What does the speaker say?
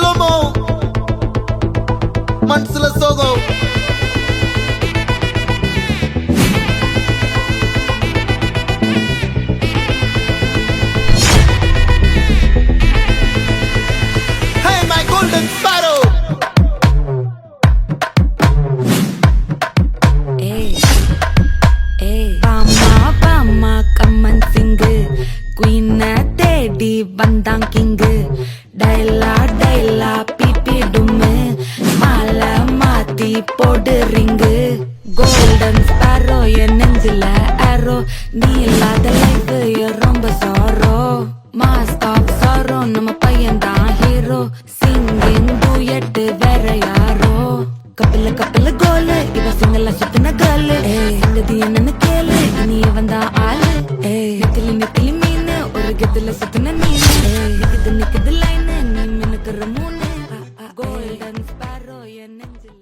slo-mo மனசுல சோகம் Hey my golden sparrow Bama கம்மன் சிங்கு குயின தேடி வந்தான் கிங்கு டைலா டைலா பிபி டும்மு மாலை மாத்தி போடு ரிங்கு கோல்டன் ஸ்பாரோ என் நெஞ்சில ஆரோ நீ இல்லாத லைஃப் ரொம்ப சாரோ மாஸ்க் ஆஃப் சாரோ நம்ம பையன் தான் ஹீரோ சிங்கிங் டூயட் வேற யாரோ கப்பில கப்பில கோலு இவ சிங்கல சுத்தின கேளு சங்கதி என்னன்னு கேளு இனி வந்தா ஆளு நிக்கலி நிக்கலி மீனு ஒரு கெத்துல சுத்தின நீனு நிக்குது நிக்குது லைனு நீ மினுக்குற மூணு கோல்டன் ஸ்பாரோ என் நெஞ்சில